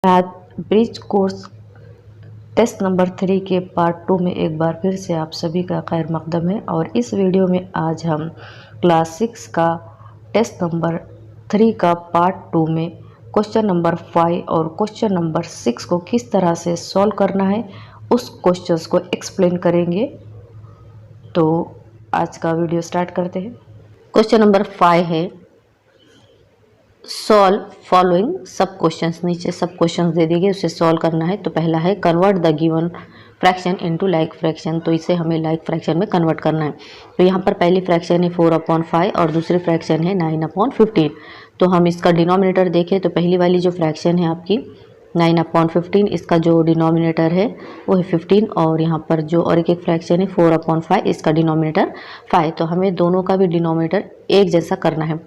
Bridge course test number 3 के part 2 में एक बार फिर से आप सभी का खैर मकदम है। और इस वीडियो में आज हम क्लास 6 का टेस्ट नंबर 3 का पार्ट 2 में क्वेश्चन नंबर 5 और क्वेश्चन नंबर 6 को किस तरह से सॉल्व करना है उस क्वेश्चंस को एक्सप्लेन करेंगे। तो आज का वीडियो स्टार्ट करते हैं। क्वेश्चन नंबर 5 है सॉल्व फॉलोइंग सब क्वेश्चंस। नीचे सब क्वेश्चंस दे दिए, उसे सॉल्व करना है। तो पहला है convert the given fraction into like fraction. तो इसे हमें लाइक फ्रैक्शन में कन्वर्ट करना है। तो यहाँ पर पहली फ्रैक्शन है 4/5 और दूसरी फ्रैक्शन है 9/15। तो हम इसका डिनोमिनेटर देखें तो पहली वाली जो फ्रैक्शन है आपकी 9/15, इसका जो डिनोमिनेटर है वो है 15 और यहाँ पर जो और एक फ्रैक्शन है 4/5, इसका डिनोमिनेटर 5। तो हमें दोनों का भी डिनोमिनेटर एक जैसा करना है।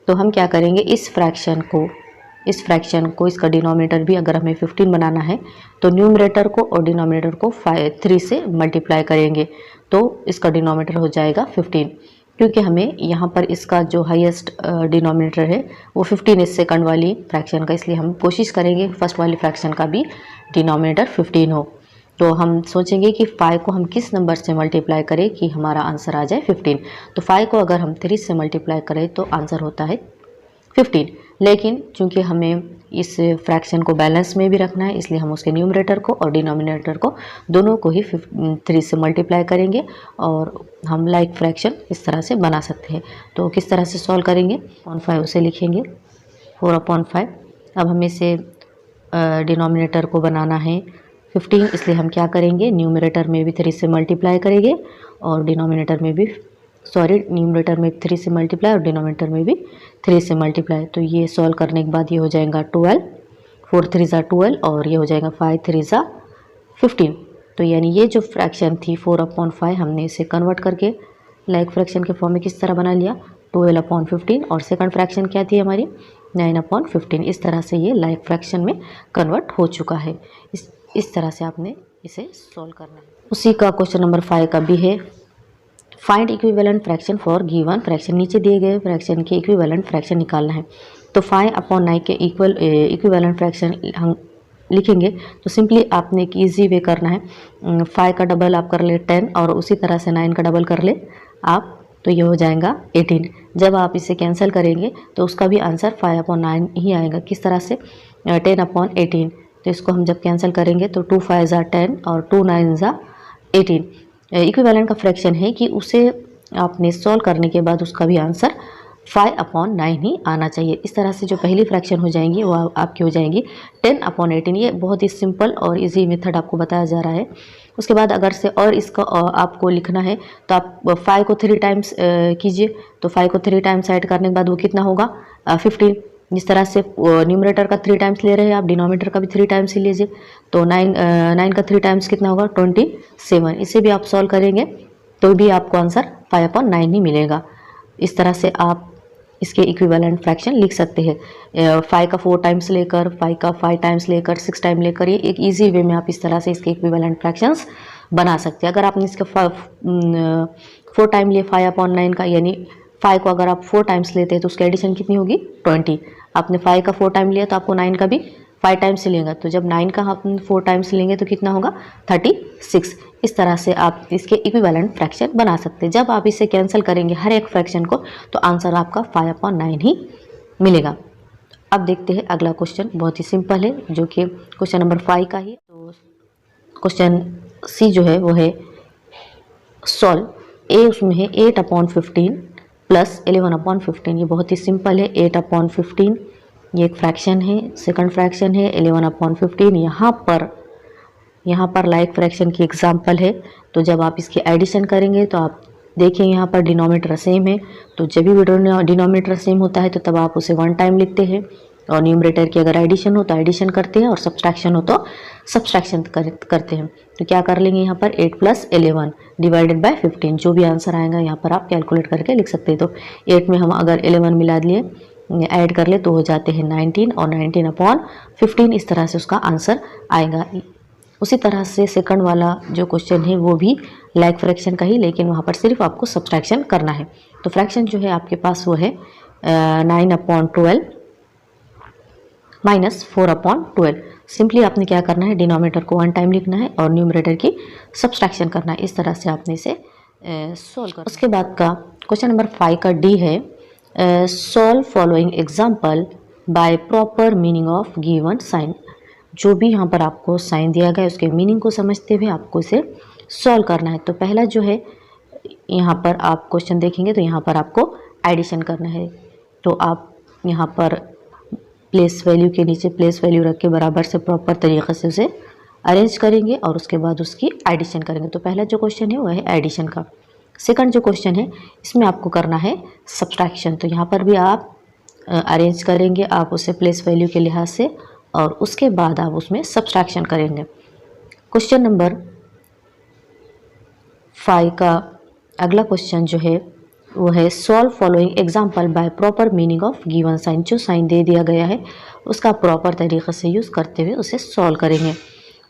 तो हम क्या करेंगे, इस फ्रैक्शन को इसका डिनोमिनेटर भी अगर हमें 15 बनाना है तो न्यूमरेटर को और डिनोमिनेटर को 3 से मल्टीप्लाई करेंगे तो इसका डिनोमिनेटर हो जाएगा 15। क्योंकि हमें यहाँ पर इसका जो हाईएस्ट डिनोमिनेटर है वो 15 है सेकंड वाली फ्रैक्शन का, इसलिए हम कोशिश करेंगे फर्स्ट वाली फ्रैक्शन का भी डिनोमिनेटर 15 हो। तो हम सोचेंगे कि 5 को हम किस नंबर से मल्टीप्लाई करें कि हमारा आंसर आ जाए 15। तो 5 को अगर हम 3 से मल्टीप्लाई करें तो आंसर होता है 15। लेकिन चूंकि हमें इस फ्रैक्शन को बैलेंस में भी रखना है इसलिए हम उसके न्यूमरेटर को और डिनोमिनेटर को दोनों को ही 3 से मल्टीप्लाई करेंगे और हम लाइक फ्रैक्शन इस तरह से बना सकते हैं। तो किस तरह से सॉल्व करेंगे, 5 उसे लिखेंगे 4/5। अब हमें इसे डिनोमिनेटर को बनाना है 15, इसलिए हम क्या करेंगे, न्यूमरेटर में भी 3 से मल्टीप्लाई करेंगे और डिनोमिनेटर में भी न्यूमरेटर में 3 से मल्टीप्लाई और डिनोमिनेटर में भी 3 से मल्टीप्लाई। तो ये सॉल्व करने के बाद ये हो जाएगा 12, 4 3 ज़ा 12 और ये हो जाएगा 5 3 ज़ा 15। तो यानी ये जो फ्रैक्शन थी 4/5 हमने इसे कन्वर्ट करके लाइक फ्रैक्शन के फॉर्म में किस तरह बना लिया 12/15 और सेकंड फ्रैक्शन क्या थी हमारी 9/15। इस तरह से ये लाइक फ्रैक्शन में कन्वर्ट हो चुका है। इस तरह से आपने इसे सॉल्व करना है। उसी का क्वेश्चन नंबर 5 का भी है find equivalent fraction for given fraction. नीचे दिए गए फ्रैक्शन के इक्विवेलेंट फ्रैक्शन निकालना है। तो 5/9 के इक्विवेलेंट फ्रैक्शन हम लिखेंगे। तो सिंपली आपने एक ईजी वे करना है, 5 का डबल आप कर ले 10 और उसी तरह से 9 का डबल कर ले आप, तो ये हो जाएगा 18। जब आप इसे कैंसिल करेंगे तो उसका भी आंसर 5/9 ही आएगा। किस तरह से 10/18। तो इसको हम जब कैंसिल करेंगे तो 2 5 ज़ा 10 और 2 9 ज़ा 18। इक्विवेलेंट का फ्रैक्शन है कि उसे आपने सॉल्व करने के बाद उसका भी आंसर 5/9 ही आना चाहिए। इस तरह से जो पहली फ्रैक्शन हो जाएंगी वो आपकी हो जाएंगी 10/18। ये बहुत ही सिंपल और इजी मेथड आपको बताया जा रहा है। उसके बाद अगर से और इसका आपको लिखना है तो आप 5 को 3 टाइम्स कीजिए। तो 5 को 3 टाइम्स ऐड करने के बाद वो कितना होगा 15। जिस तरह से न्यूमरेटर का 3 टाइम्स ले रहे हैं आप, डिनोमिनेटर का भी 3 टाइम्स ही लीजिए। तो 9 का 3 टाइम्स कितना होगा 27। इसे भी आप सॉल्व करेंगे तो भी आपको आंसर 5/9 ही मिलेगा। इस तरह से आप इसके इक्विवेलेंट फ्रैक्शन लिख सकते हैं। 5 का 4 टाइम्स लेकर, 5 का 5 टाइम्स लेकर, 6 टाइम लेकर, ये एक ईजी वे में आप इस तरह से इसके इक्विवेलेंट फ्रैक्शंस बना सकते हैं। अगर आपने इसका 4 टाइम लिए 5/9 का, यानी 5 को अगर आप 4 टाइम्स लेते हैं तो उसकी एडिशन कितनी होगी 20। आपने 5 का 4 टाइम लिया तो आपको 9 का भी 5 टाइम्स लेगा। तो जब 9 का आप 4 टाइम्स लेंगे तो कितना होगा 36। इस तरह से आप इसके इक्विवेलेंट फ्रैक्शन बना सकते हैं। जब आप इसे कैंसिल करेंगे हर एक फ्रैक्शन को तो आंसर आपका 5/9 ही मिलेगा। अब देखते हैं अगला क्वेश्चन, बहुत ही सिंपल है जो कि क्वेश्चन नंबर 5 का ही। तो क्वेश्चन सी जो है वो है सॉल्व ए, उसमें है 8/15 प्लस 11/15। ये बहुत ही सिंपल है। 8/15 ये एक फ्रैक्शन है, सेकंड फ्रैक्शन है 11/15। यहाँ पर लाइक फ्रैक्शन की एग्जांपल है। तो जब आप इसकी एडिशन करेंगे तो आप देखें यहाँ पर डिनोमिनेटर सेम है। तो जब भी डिनोमिनेटर सेम होता है तो तब आप उसे 1 टाइम लिखते हैं और न्यूमरेटर की अगर एडिशन हो तो एडिशन करते हैं और सब्सट्रैक्शन हो तो सब्सट्रैक्शन करते हैं। तो क्या कर लेंगे यहाँ पर 8 + 11 डिवाइडेड बाय 15। जो भी आंसर आएगा यहाँ पर आप कैलकुलेट करके लिख सकते हैं। तो 8 में हम अगर 11 मिला लिए ऐड कर ले तो हो जाते हैं 19 और 19/15। इस तरह से उसका आंसर आएगा। उसी तरह से सेकंड वाला जो क्वेश्चन है वो भी लाइक फ्रैक्शन का ही, लेकिन वहाँ पर सिर्फ आपको सब्सट्रैक्शन करना है। तो फ्रैक्शन जो है आपके पास वो है 9/12 - 4/12। सिंपली आपने क्या करना है, डिनोमिनेटर को 1 टाइम लिखना है और न्यूमरेटर की सब्सट्रैक्शन करना है। इस तरह से आपने इसे सॉल्व करना। उसके बाद का क्वेश्चन नंबर 5 का डी है, solve following example by proper meaning of given sign. जो भी यहाँ पर आपको साइन दिया गया है उसके मीनिंग को समझते हुए आपको इसे सॉल्व करना है। तो पहला जो है, यहाँ पर आप क्वेश्चन देखेंगे तो यहाँ पर आपको एडिशन करना है। तो आप यहाँ पर प्लेस वैल्यू के नीचे प्लेस वैल्यू रख के बराबर से प्रॉपर तरीक़े से उसे अरेंज करेंगे और उसके बाद उसकी एडिशन करेंगे। तो पहला जो क्वेश्चन है वह है एडिशन का। सेकंड जो क्वेश्चन है इसमें आपको करना है सब्सट्रैक्शन। तो यहाँ पर भी आप अरेंज करेंगे, आप उसे प्लेस वैल्यू के लिहाज से, और उसके बाद आप उसमें सब्सट्रैक्शन करेंगे। क्वेश्चन नंबर 5 का अगला क्वेश्चन जो है वो है, solve following example by proper meaning of given sign. जो साइन दे दिया गया है उसका प्रॉपर तरीक़े से यूज़ करते हुए उसे सॉल्व करेंगे।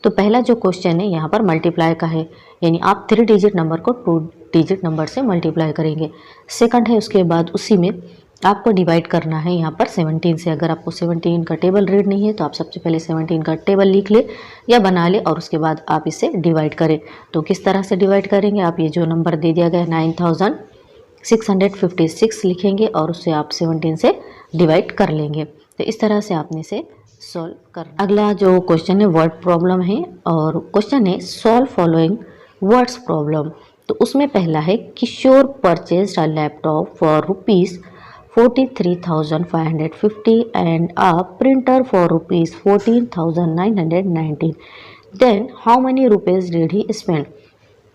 तो पहला जो क्वेश्चन है यहाँ पर मल्टीप्लाई का है, यानी आप 3 डिजिट नंबर को 2 डिजिट नंबर से मल्टीप्लाई करेंगे। सेकंड है, उसके बाद उसी में आपको डिवाइड करना है यहाँ पर 17 से। अगर आपको 17 का टेबल रीड नहीं है तो आप सबसे पहले 17 का टेबल लिख ले या बना ले और उसके बाद आप इसे डिवाइड करें। तो किस तरह से डिवाइड करेंगे, आप ये जो नंबर दे दिया गया 9656 लिखेंगे और उससे आप 17 से डिवाइड कर लेंगे। तो इस तरह से आपने इसे सॉल्व करना। अगला जो क्वेश्चन है वर्ड प्रॉब्लम है और क्वेश्चन है सॉल्व फॉलोइंग वर्ड्स प्रॉब्लम। तो उसमें पहला है, Kishore purchased a laptop for ₹43,550 and a printer for ₹14,919. Then how many rupees did he spend?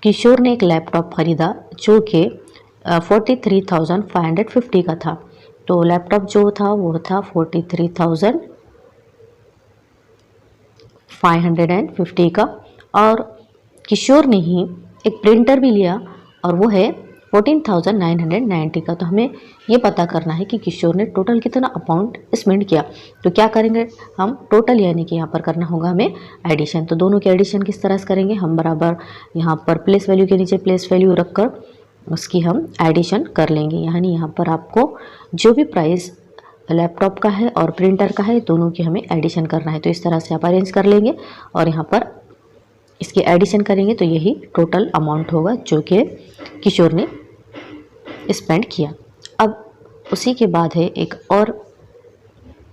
किशोर ने एक लैपटॉप खरीदा जो कि 43,550 का था। तो लैपटॉप जो था वो था 43,550 का, और किशोर ने ही एक प्रिंटर भी लिया और वो है 14,990 का। तो हमें ये पता करना है कि किशोर ने टोटल कितना अमाउंट स्पेंड किया। तो क्या करेंगे हम, टोटल यानी कि यहाँ पर करना होगा हमें एडिशन। तो दोनों के एडिशन किस तरह से करेंगे, हम बराबर यहाँ पर प्लेस वैल्यू के नीचे प्लेस वैल्यू रखकर उसकी हम एडिशन कर लेंगे। यानी यहाँ पर आपको जो भी प्राइस लैपटॉप का है और प्रिंटर का है दोनों की हमें एडिशन करना है। तो इस तरह से आप अरेंज कर लेंगे और यहाँ पर इसकी एडिशन करेंगे तो यही टोटल अमाउंट होगा जो कि किशोर ने स्पेंड किया। अब उसी के बाद है एक और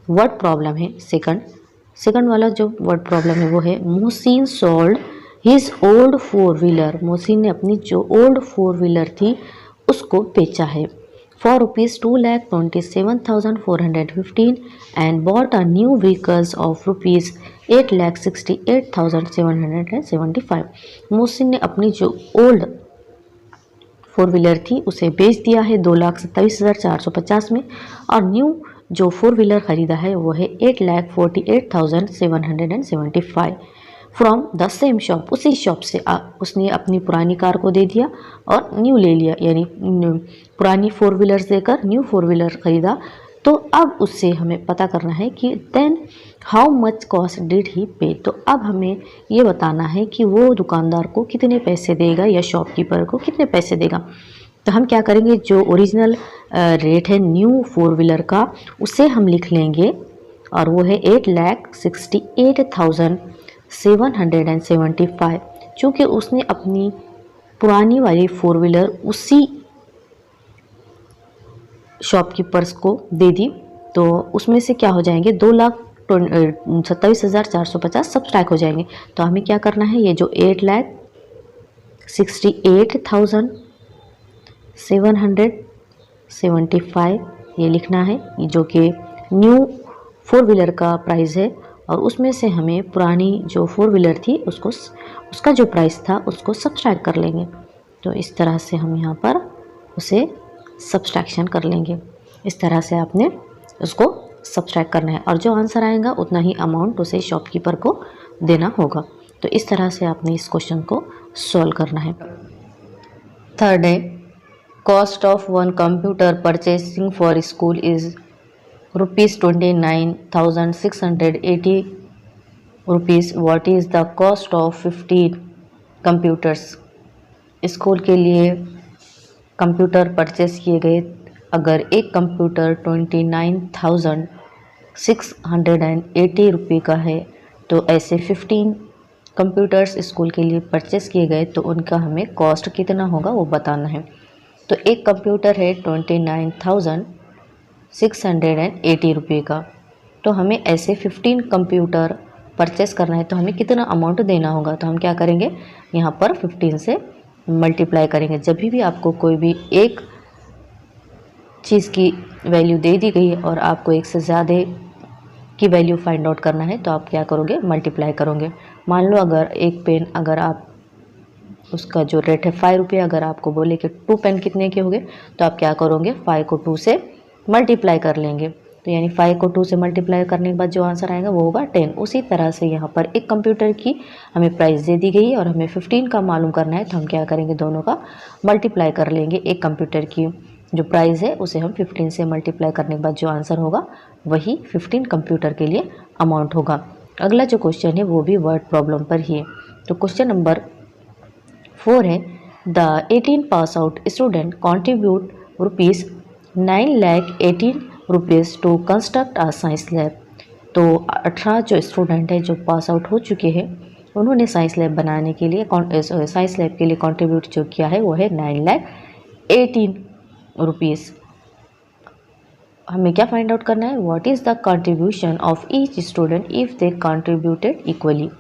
वर्ड प्रॉब्लम है सेकंड वाला जो वर्ड प्रॉब्लम है वो है, Mohsin sold his old four wheeler. Mohsin ने अपनी जो ओल्ड 4-व्हीलर थी उसको बेचा है for ₹2,27,415 and bought a new vehicles of ₹8,68,775। Mohsin ने अपनी जो ओल्ड 4-व्हीलर थी उसे बेच दिया है 2,27,450 में, और न्यू जो 4-व्हीलर ख़रीदा है वो है 8,48,775 फ्रॉम द सेम शॉप। उसी शॉप से उसने अपनी पुरानी कार को दे दिया और न्यू ले लिया, यानी पुरानी 4-व्हीलर देकर न्यू 4-व्हीलर ख़रीदा। तो अब उससे हमें पता करना है कि then how much cost did he pay. तो अब हमें ये बताना है कि वो दुकानदार को कितने पैसे देगा या शॉपकीपर को कितने पैसे देगा। तो हम क्या करेंगे, जो ओरिजिनल रेट है न्यू 4-व्हीलर का उसे हम लिख लेंगे और वो है 8,68,775। चूँकि उसने अपनी पुरानी वाली 4-व्हीलर उसी शॉपकीपर्स को दे दी, तो उसमें से क्या हो जाएंगे 2,27,450 सब्सट्रैक्ट हो जाएंगे। तो हमें क्या करना है, ये जो 8,68,775 ये लिखना है, ये जो कि न्यू 4-व्हीलर का प्राइस है, और उसमें से हमें पुरानी जो 4-व्हीलर थी उसका जो प्राइस था उसको सब्सट्रैक्ट कर लेंगे। तो इस तरह से हम यहाँ पर उसे सब्सट्रैक्शन कर लेंगे। इस तरह से आपने उसको सब्सट्रैक्ट करना है और जो आंसर आएगा उतना ही अमाउंट उसे शॉपकीपर को देना होगा। तो इस तरह से आपने इस क्वेश्चन को सॉल्व करना है। थर्ड है, cost of one computer purchasing for school is ₹29,680। What is the cost of 15 computers. School के लिए कंप्यूटर परचेस किए गए, अगर एक कंप्यूटर 29,680 रुपये का है तो ऐसे 15 कंप्यूटर्स स्कूल के लिए परचेस किए गए, तो उनका हमें कॉस्ट कितना होगा वो बताना है। तो एक कंप्यूटर है 29,680 रुपये का। तो हमें ऐसे 15 कंप्यूटर परचेस करना है, तो हमें कितना अमाउंट देना होगा। तो हम क्या करेंगे, यहाँ पर 15 से मल्टीप्लाई करेंगे। जब भी आपको कोई भी एक चीज़ की वैल्यू दे दी गई है और आपको एक से ज़्यादा की वैल्यू फाइंड आउट करना है, तो आप क्या करोगे, मल्टीप्लाई करोगे। मान लो अगर एक पेन, अगर आप उसका जो रेट है 5 रुपये, अगर आपको बोले कि 2 पेन कितने के हो गए, तो आप क्या करोगे, 5 को 2 से मल्टीप्लाई कर लेंगे। तो यानी 5 को 2 से मल्टीप्लाई करने के बाद जो आंसर आएगा वो होगा 10। उसी तरह से यहाँ पर एक कंप्यूटर की हमें प्राइस दे दी गई है और हमें 15 का मालूम करना है, तो हम क्या करेंगे, दोनों का मल्टीप्लाई कर लेंगे। एक कंप्यूटर की जो प्राइस है उसे हम 15 से मल्टीप्लाई करने के बाद जो आंसर होगा वही 15 कंप्यूटर के लिए अमाउंट होगा। अगला जो क्वेश्चन है वो भी वर्ड प्रॉब्लम पर ही है। तो क्वेश्चन नंबर 4 है, the 18 pass out student contribute ₹9,18,000 rupees to construct a science lab. तो 18 जो स्टूडेंट हैं जो पास आउट हो चुके हैं, उन्होंने साइंस लैब बनाने के लिए साइंस लैब के लिए कंट्रीब्यूट जो किया है वो है 9,18,000 रुपीज़। हमें क्या फाइंड आउट करना है, what is the contribution of each student if they contributed equally.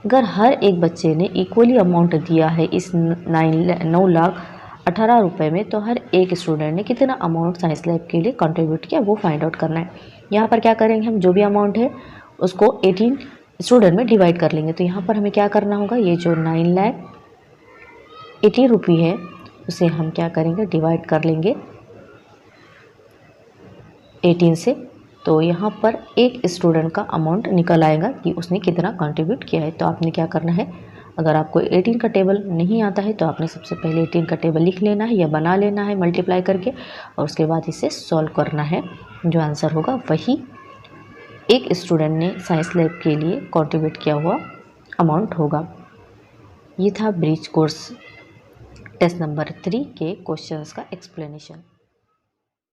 अगर हर एक बच्चे ने इक्वली अमाउंट दिया है इस 9,18,000 रुपये में, तो हर एक स्टूडेंट ने कितना अमाउंट साइंस लैब के लिए कंट्रीब्यूट किया वो फाइंड आउट करना है। यहाँ पर क्या करेंगे, हम जो भी अमाउंट है उसको 18 स्टूडेंट में डिवाइड कर लेंगे। तो यहाँ पर हमें क्या करना होगा, ये जो 9,80,000 रुपये है उसे हम क्या करेंगे, डिवाइड कर लेंगे 18 से। तो यहाँ पर एक स्टूडेंट का अमाउंट निकल आएगा कि उसने कितना कंट्रीब्यूट किया है। तो आपने क्या करना है, अगर आपको 18 का टेबल नहीं आता है तो आपने सबसे पहले 18 का टेबल लिख लेना है या बना लेना है मल्टीप्लाई करके, और उसके बाद इसे सॉल्व करना है। जो आंसर होगा वही एक स्टूडेंट ने साइंस लैब के लिए कंट्रीब्यूट किया हुआ अमाउंट होगा। ये था ब्रिज कोर्स टेस्ट नंबर 3 के क्वेश्चंस का एक्सप्लेनेशन।